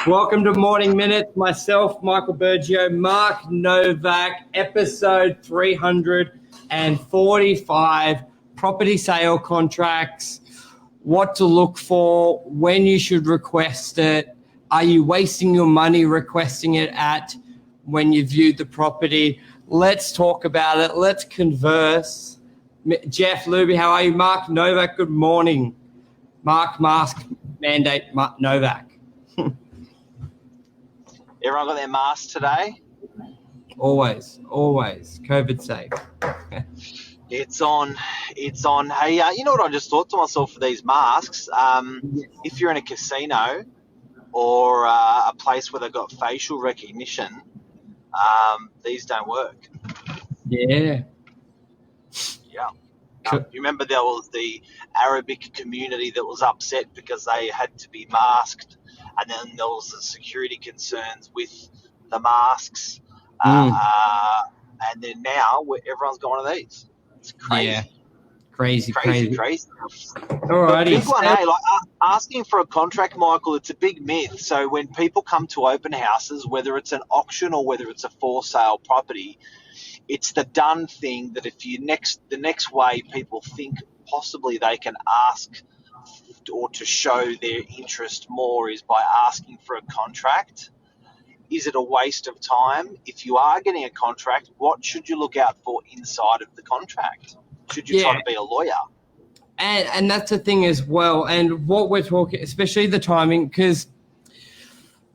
Welcome to Morning Minutes. Myself, Michael Bergio, Mark Novak, episode 345, property sale contracts, what to look for, when you should request it. Are you wasting your money requesting it at when you viewed the property? Let's talk about it. Let's converse. Jeff Luby, how are you? Mark Novak, good morning. Mark, mask mandate, Novak. Everyone got their masks today? Always. COVID safe. It's on. Hey, you know what I just thought to myself for these masks? If you're in a casino or a place where they've got facial recognition, these don't work. Yeah. You remember there was the Arabic community that was upset because they had to be masked, and then there was the security concerns with the masks, and then now everyone's going to these. It's crazy. Yeah. Crazy. Alrighty. Big one, hey, like asking for a contract, Michael, it's a big myth. So when people come to open houses, whether it's an auction or whether it's a for sale property, it's the done thing that if you the next way people think possibly they can ask or to show their interest more is by asking for a contract. Is it a waste of time? If you are getting a contract, what should you look out for inside of the contract? Should you try to be a lawyer? And that's the thing as well. And what we're talking, especially the timing, because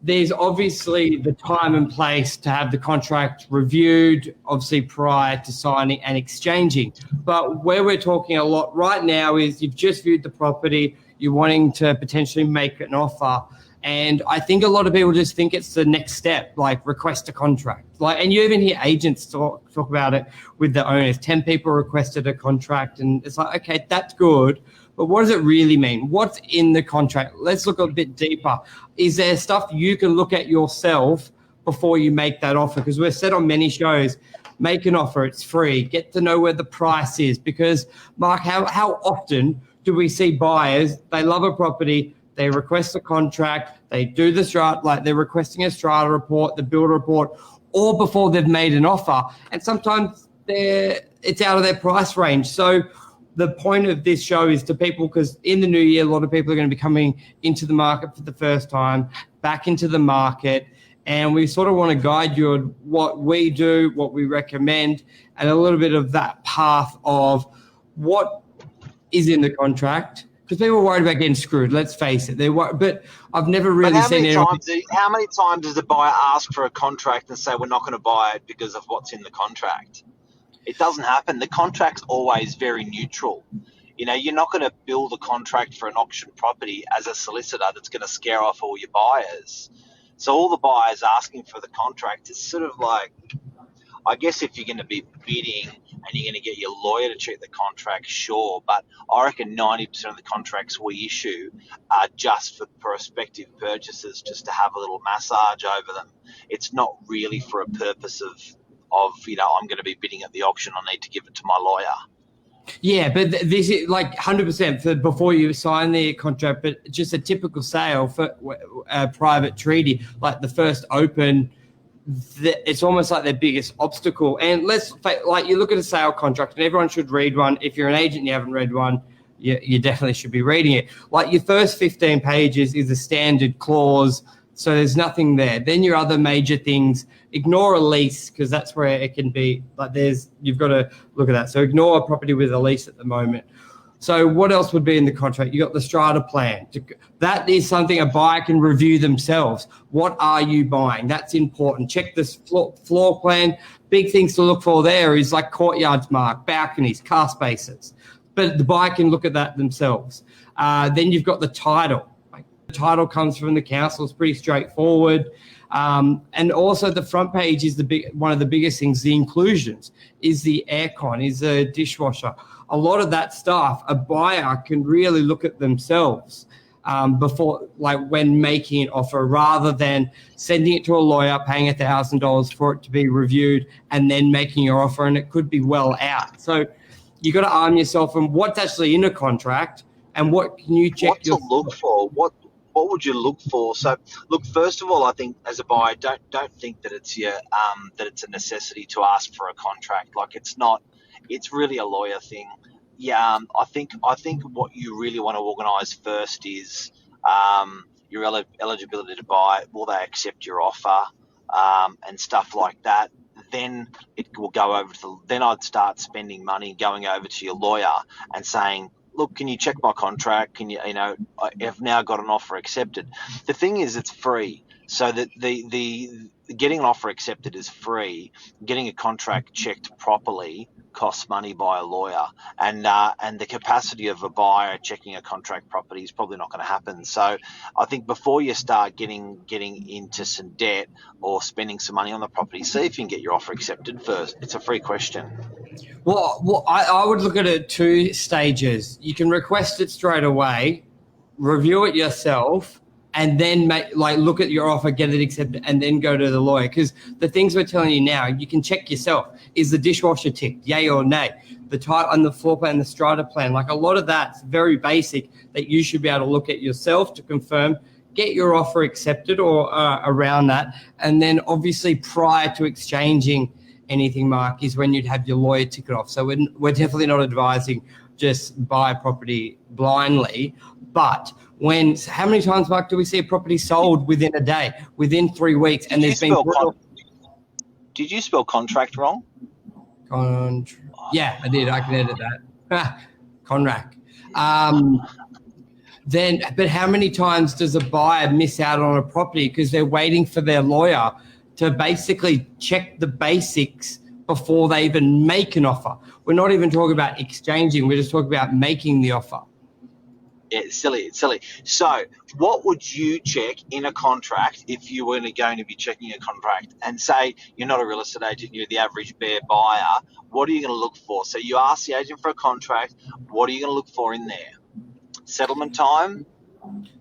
there's obviously the time and place to have the contract reviewed, obviously prior to signing and exchanging. But where we're talking a lot right now is you've just viewed the property, you're wanting to potentially make an offer. And I think a lot of people just think it's the next step, like request a contract. And you even hear agents talk about it with the owners. 10 people requested a contract, and it's like, okay, that's good. But what does it really mean? What's in the contract? Let's look a bit deeper. Is there stuff you can look at yourself before you make that offer? Because we've said on many shows, make an offer, it's free. Get to know where the price is. Because, Mark, how often do we see buyers, they love a property, they request a contract, they do the strata, like they're requesting a strata report, the builder report, all before they've made an offer. And sometimes it's out of their price range. So the point of this show is to people, because in the new year, a lot of people are going to be coming into the market for the first time, back into the market. And we sort of want to guide you on what we do, what we recommend, and a little bit of that path of what is in the contract. Because people are worried about getting screwed, let's face it. But I've never really seen anyone. How many times does the buyer ask for a contract and say, we're not going to buy it because of what's in the contract? It doesn't happen. The contract's always very neutral. You know, you're not going to build a contract for an auction property as a solicitor that's going to scare off all your buyers. So all the buyers asking for the contract is sort of like, I guess if you're going to be bidding and you're going to get your lawyer to check the contract, sure. But I reckon 90% of the contracts we issue are just for prospective purchasers, just to have a little massage over them. It's not really for a purpose of I'm going to be bidding at the auction, I need to give it to my lawyer. Yeah, but this is like 100% for before you sign the contract, but just a typical sale for a private treaty, like the first open, it's almost like their biggest obstacle. And you look at a sale contract, and everyone should read one. If you're an agent and you haven't read one, you definitely should be reading it. Like your first 15 pages is a standard clause, so there's nothing there. Then your other major things, ignore a lease, because that's where it can be. You've got to look at that. So ignore a property with a lease at the moment. So what else would be in the contract? You got the strata plan. That is something a buyer can review themselves. What are you buying? That's important. Check this floor plan. Big things to look for there is like courtyards, Mark, balconies, car spaces. But the buyer can look at that themselves. Then you've got the title. The title comes from the council. It's pretty straightforward. And also the front page is one of the biggest things. The inclusions is the aircon, is the dishwasher. A lot of that stuff, a buyer can really look at themselves before, like when making an offer, rather than sending it to a lawyer, paying $1,000 for it to be reviewed, and then making your offer, and it could be well out. So you got to arm yourself on what's actually in a contract and what can you check. What to look for? What what would you look for? So, look, first of all, I think as a buyer, don't think that it's a necessity to ask for a contract. Like, it's not. It's really a lawyer thing. Yeah, I think what you really want to organise first is your eligibility to buy. Will they accept your offer, and stuff like that? Then it will go over to then I'd start spending money going over to your lawyer and saying, look, can you check my contract? Can you, I've now got an offer accepted. The thing is, it's free. So that the getting an offer accepted is free. Getting a contract checked properly costs money by a lawyer, and the capacity of a buyer checking a contract properly is probably not going to happen. So I think before you start getting into some debt or spending some money on the property, see if you can get your offer accepted first. It's a free question. Well, I would look at it 2 stages. You can request it straight away, review it yourself, and then look at your offer, get it accepted, and then go to the lawyer. Because the things we're telling you now, you can check yourself. Is the dishwasher ticked, yay or nay? The type on the floor plan, the strata plan, like a lot of that's very basic that you should be able to look at yourself to confirm, get your offer accepted or around that. And then obviously prior to exchanging anything, Mark, is when you'd have your lawyer tick it off. So we're definitely not advising just buy a property blindly. But how many times, Mark, do we see a property sold within a day, within 3 weeks? And there's been... Did you spell contract wrong? Yeah, I did. I can edit that. Conrack. But how many times does a buyer miss out on a property because they're waiting for their lawyer to basically check the basics before they even make an offer? We're not even talking about exchanging. We're just talking about making the offer. Yeah, it's silly. So what would you check in a contract if you were going to be checking a contract? And say you're not a real estate agent, you're the average bare buyer. What are you going to look for? So you ask the agent for a contract. What are you going to look for in there? Settlement time?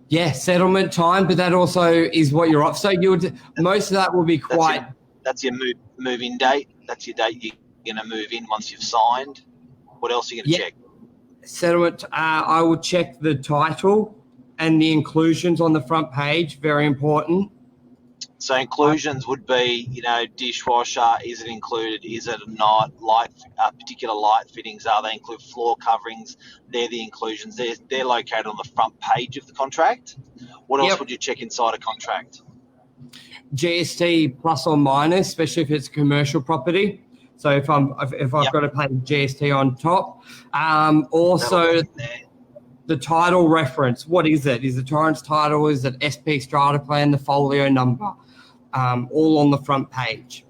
Yeah, settlement time, but that also is what you're off. So most of that will be quite... That's your move-in date. That's your date you're going to move in once you've signed. What else are you going to check? Settlement, I would check the title and the inclusions on the front page, very important. So inclusions would be, dishwasher, is it included, is it not, particular light fittings, they include floor coverings, they're the inclusions, they're located on the front page of the contract. What else would you check inside a contract? GST plus or minus, especially if it's a commercial property. So if I've got to pay GST on top, also the title reference. What is it? Is it Torrance title? Is it SP strata plan? The folio number, all on the front page.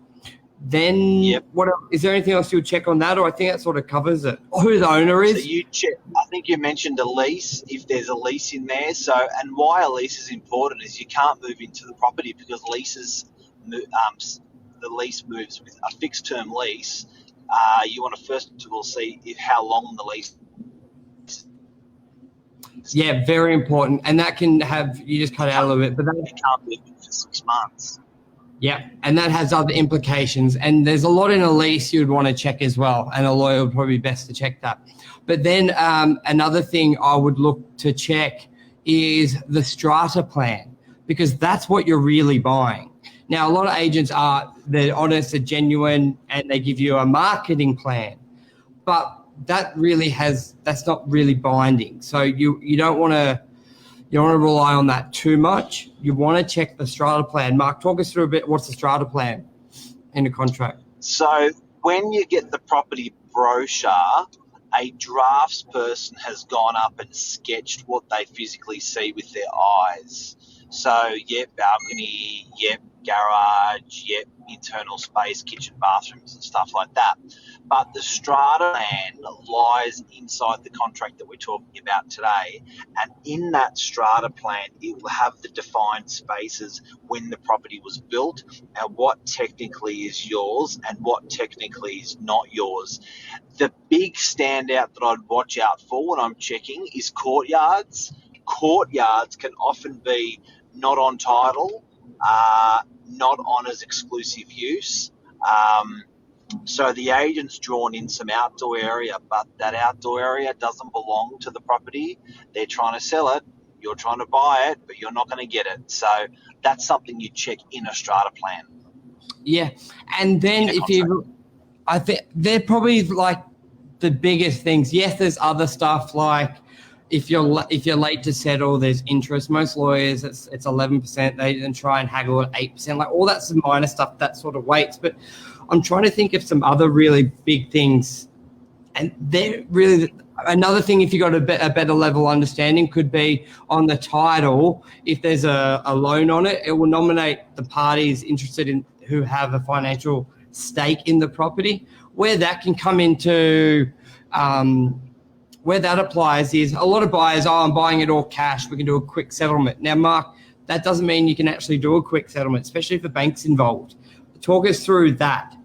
Then what else? Is there anything else you would check on that, or I think that sort of covers it? Who the owner is? So you check. I think you mentioned a lease. If there's a lease in there, and why a lease is important is you can't move into the property because leases. The lease moves with a fixed term lease. You want to first of all see how long the lease is. Yeah, very important. And that can have, you just cut out a little bit, but that can't move it for 6 months. Yeah, and that has other implications. And there's a lot in a lease you would want to check as well. And a lawyer would probably be best to check that. But then another thing I would look to check is the strata plan, because that's what you're really buying. Now, a lot of agents they're honest, they're genuine, and they give you a marketing plan, but that's not really binding. So you don't want to rely on that too much. You want to check the strata plan. Mark, talk us through a bit. What's the strata plan in a contract? So when you get the property brochure, a drafts person has gone up and sketched what they physically see with their eyes. So, balcony, garage, internal space, kitchen, bathrooms and stuff like that. But the strata plan lies inside the contract that we're talking about today. And in that strata plan, it will have the defined spaces when the property was built and what technically is yours and what technically is not yours. The big standout that I'd watch out for when I'm checking is courtyards. Courtyards can often be not on title, not on as exclusive use. So the agent's drawn in some outdoor area, but that outdoor area doesn't belong to the property. They're trying to sell it. You're trying to buy it, but you're not going to get it. So that's something you check in a strata plan. Yeah, and then if you, I think they're probably like the biggest things. Yes, there's other stuff like if you're late to settle, there's interest. Most lawyers, it's 11%. They then try and haggle at 8%. Like all that's minor stuff that sort of weights. But I'm trying to think of some other really big things, and they're really another thing. If you got a better level understanding, could be on the title. If there's a loan on it, it will nominate the parties interested in who have a financial stake in the property. Where that can come into where that applies is a lot of buyers, I'm buying it all cash, we can do a quick settlement. Now, Mark, that doesn't mean you can actually do a quick settlement, especially if the bank's involved. Talk us through that.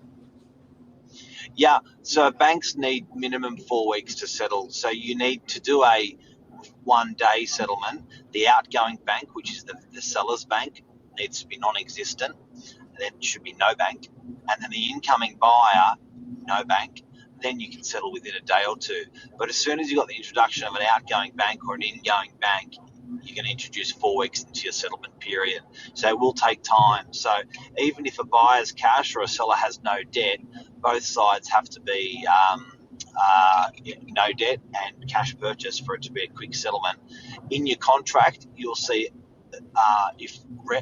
Yeah, so banks need minimum 4 weeks to settle. So you need to do a 1 day settlement. The outgoing bank, which is the seller's bank, needs to be non-existent. There should be no bank. And then the incoming buyer, no bank. Then you can settle within a day or two. But as soon as you've got the introduction of an outgoing bank or an ingoing bank, you're going to introduce 4 weeks into your settlement period. So it will take time. So even if a buyer's cash or a seller has no debt, both sides have to be no debt and cash purchase for it to be a quick settlement. In your contract, you'll see if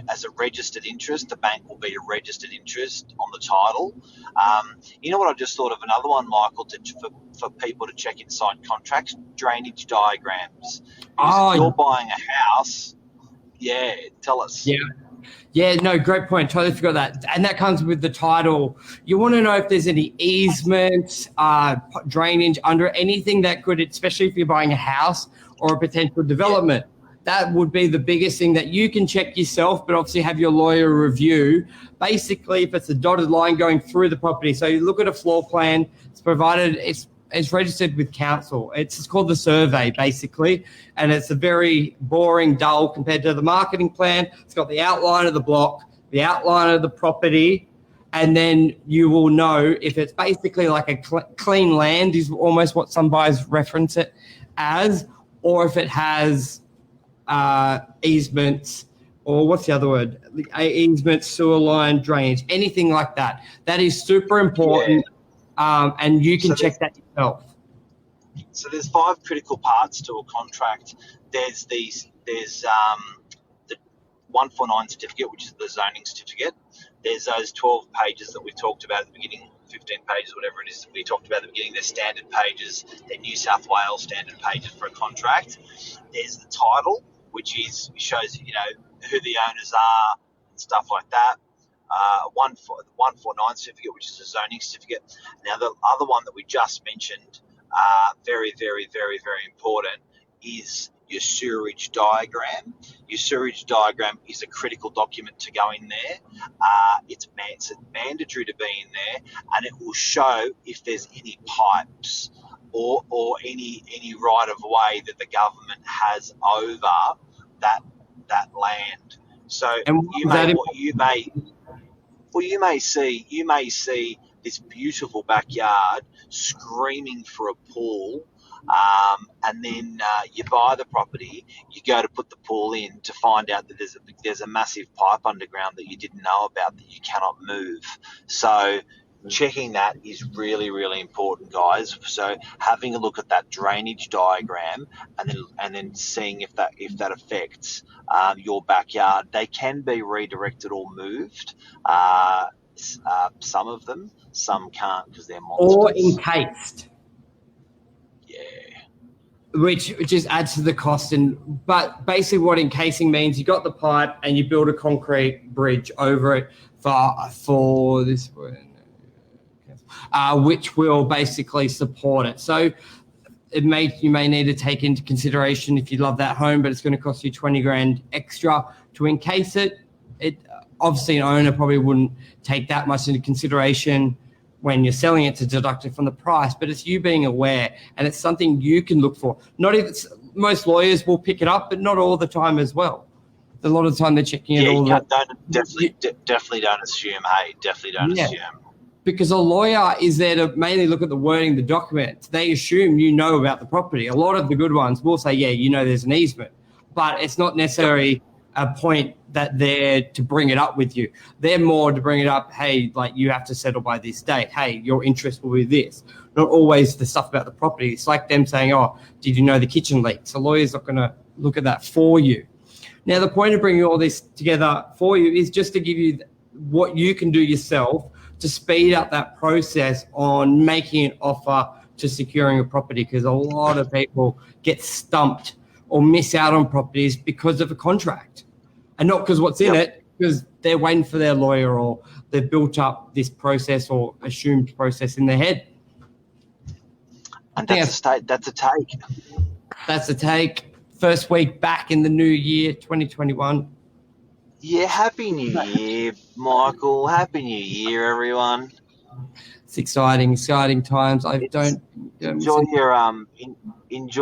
as a registered interest, the bank will be a registered interest on the title. You know what? I just thought of another one, Michael, for people to check inside contracts: drainage diagrams. If you're buying a house, tell us. Yeah, no, great point. Totally forgot that. And that comes with the title. You want to know if there's any easements, drainage under anything that could, especially if you're buying a house or a potential development. That would be the biggest thing that you can check yourself, but obviously have your lawyer review. Basically, if it's a dotted line going through the property, so you look at a floor plan, it's provided, it's registered with council. It's called the survey, basically, and it's a very boring, dull compared to the marketing plan. It's got the outline of the block, the outline of the property, and then you will know if it's basically like a clean land is almost what some buyers reference it as, or if it has easements, or what's the other word? Easements, sewer line, drainage, anything like that. That is super important, and you can check that yourself. So there's 5 critical parts to a contract. There's the 149 certificate, which is the zoning certificate. There's those 12 pages that we talked about at the beginning, 15 pages, whatever it is we talked about at the beginning. They're standard pages. They're New South Wales standard pages for a contract. There's the title, which shows who the owners are and stuff like that. 149 certificate, which is a zoning certificate. Now, the other one that we just mentioned, very, very, very, very important, is your sewerage diagram. Your sewerage diagram is a critical document to go in there. It's mandatory to be in there, and it will show if there's any pipes or any right of way that the government has over that land. So you may see this beautiful backyard screaming for a pool, and then you buy the property, you go to put the pool in to find out that there's a massive pipe underground that you didn't know about that you cannot move. So checking that is really, really important, guys. So having a look at that drainage diagram and then seeing if that affects your backyard. They can be redirected or moved. Some of them, some can't because they're monsters. Or encased. Yeah. Which just adds to the cost. But basically what encasing means, you got the pipe and you build a concrete bridge over it for this one. Which will basically support it. So you may need to take into consideration if you love that home, but it's going to cost you 20 grand extra to encase it. Obviously an owner probably wouldn't take that much into consideration when you're selling it to deduct it from the price, but it's you being aware, and it's something you can look for. Most lawyers will pick it up, but not all the time as well. A lot of the time they're checking it all. Definitely don't assume. Hey, definitely don't assume. Because a lawyer is there to mainly look at the wording of the document. They assume you know about the property. A lot of the good ones will say, there's an easement. but it's not necessarily a point that they're to bring it up with you. They're more to bring it up, hey, like you have to settle by this date. Hey, your interest will be this. Not always the stuff about the property. It's like them saying, oh, did you know the kitchen leaks? A lawyer's not going to look at that for you. Now, the point of bringing all this together for you is just to give you what you can do yourself to speed up that process on making an offer to securing a property, because a lot of people get stumped or miss out on properties because of a contract, and not because what's in it, because they're waiting for their lawyer or they've built up this process or assumed process in their head. And that's a take. That's a take. First week back in the new year, 2021. Yeah, Happy New Year, Michael. Happy New Year, everyone. It's exciting times. Enjoy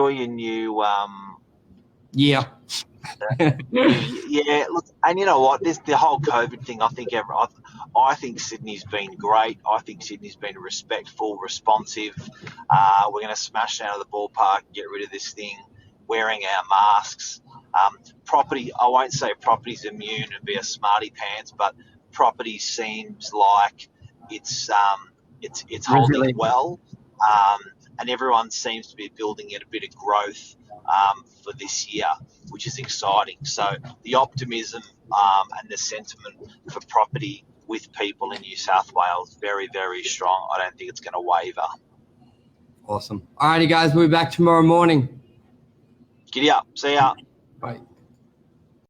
your new yeah. Yeah, look, and you know what? The whole COVID thing. I think Sydney's been great. I think Sydney's been respectful, responsive. We're going to smash out of the ballpark, get rid of this thing, wearing our masks. Property. I won't say property's immune and be a smarty pants, but property seems like it's holding well, and everyone seems to be building in a bit of growth for this year, which is exciting. So the optimism and the sentiment for property with people in New South Wales, very, very strong. I don't think it's going to waver. Awesome. All righty, guys. We'll be back tomorrow morning. Giddy up. See ya. Bye.